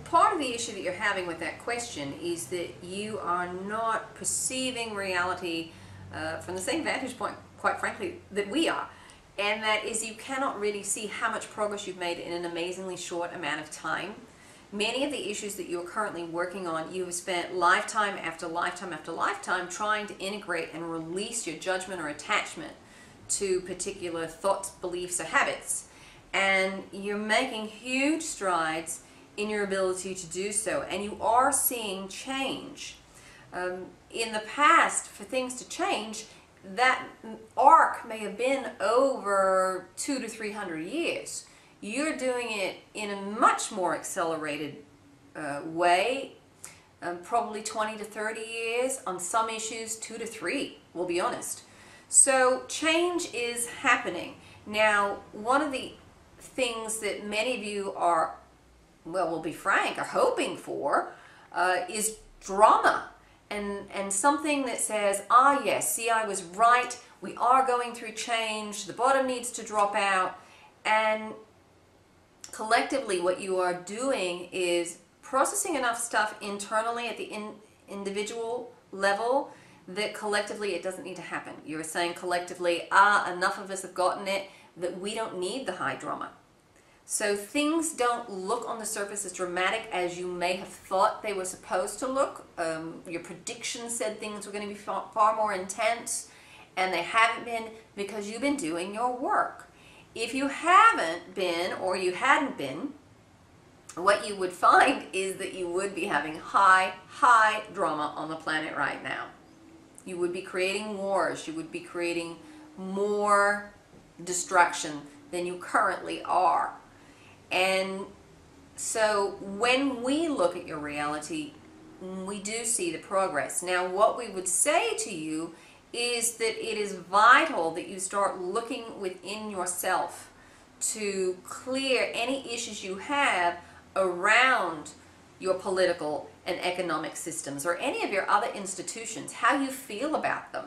part of the issue that you're having with that question is that you are not perceiving reality from the same vantage point, quite frankly, that we are. And that is, you cannot really see how much progress you've made in an amazingly short amount of time. Many of the issues that you're currently working on, you have spent lifetime after lifetime after lifetime trying to integrate and release your judgment or attachment to particular thoughts, beliefs, or habits. And you're making huge strides in your ability to do so, and you are seeing change. In the past, for things to change, that arc may have been over 200 to 300 years. You're doing it in a much more accelerated way, probably 20 to 30 years. On some issues, 2 to 3, we'll be honest. So change is happening. Now, one of the things that many of you are, well, we'll be frank, are hoping for is drama. And something that says, ah yes, see, I was right, we are going through change, the bottom needs to drop out. And collectively what you are doing is processing enough stuff internally at the individual level that collectively it doesn't need to happen. You're saying collectively, enough of us have gotten it, that we don't need the high drama. So things don't look on the surface as dramatic as you may have thought they were supposed to look. Your predictions said things were going to be far more intense, and they haven't been because you've been doing your work. If you haven't been, or you hadn't been, what you would find is that you would be having high drama on the planet right now. You would be creating wars, you would be creating more destruction than you currently are. And so when we look at your reality, we do see the progress. Now, what we would say to you is that it is vital that you start looking within yourself to clear any issues you have around your political and economic systems or any of your other institutions, how you feel about them.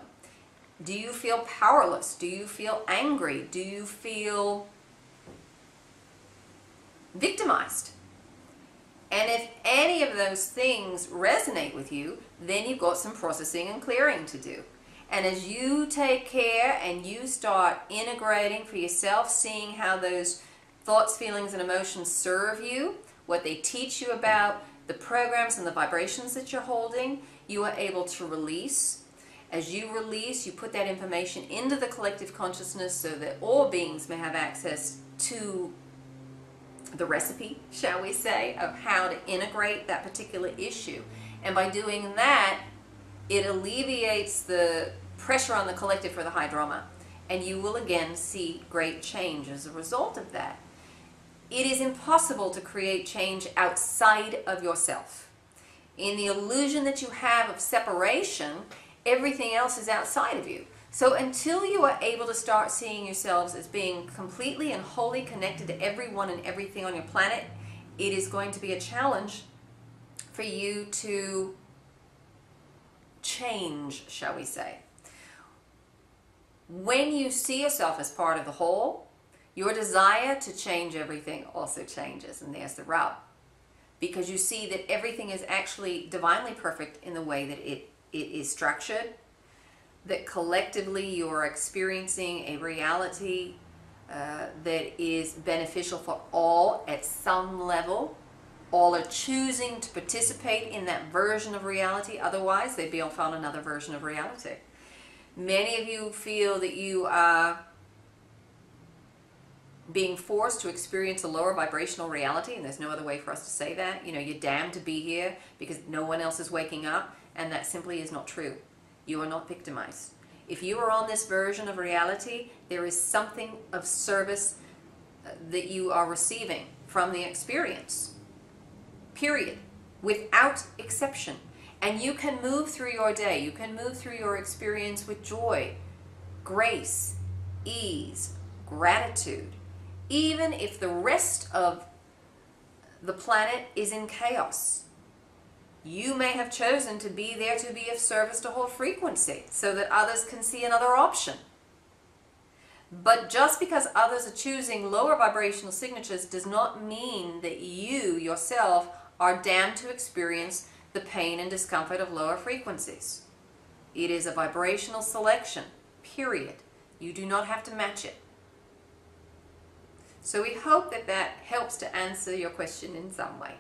Do you feel powerless? Do you feel angry? Do you feel victimized? And if any of those things resonate with you, then you've got some processing and clearing to do. And as you take care and you start integrating for yourself, seeing how those thoughts, feelings, and emotions serve you, what they teach you about the programs and the vibrations that you're holding, you are able to release. As you release, you put that information into the collective consciousness so that all beings may have access to the recipe, shall we say, of how to integrate that particular issue. And by doing that, it alleviates the pressure on the collective for the high drama. And you will again see great change as a result of that. It is impossible to create change outside of yourself. In the illusion that you have of separation, everything else is outside of you. So until you are able to start seeing yourselves as being completely and wholly connected to everyone and everything on your planet, it is going to be a challenge for you to change, shall we say. When you see yourself as part of the whole, your desire to change everything also changes, and there's the rub. Because you see that everything is actually divinely perfect in the way that it is structured, that collectively you are experiencing a reality that is beneficial for all at some level. All are choosing to participate in that version of reality, otherwise they'd be found another version of reality. Many of you feel that you are being forced to experience a lower vibrational reality, and there's no other way for us to say that. You know, you're damned to be here because no one else is waking up, and that simply is not true. You are not victimized. If you are on this version of reality, there is something of service that you are receiving from the experience. Period. Without exception. And you can move through your day, you can move through your experience with joy, grace, ease, gratitude, even if the rest of the planet is in chaos. You may have chosen to be there to be of service to hold frequency so that others can see another option. But just because others are choosing lower vibrational signatures does not mean that you yourself are damned to experience the pain and discomfort of lower frequencies. It is a vibrational selection, period. You do not have to match it. So we hope that that helps to answer your question in some way.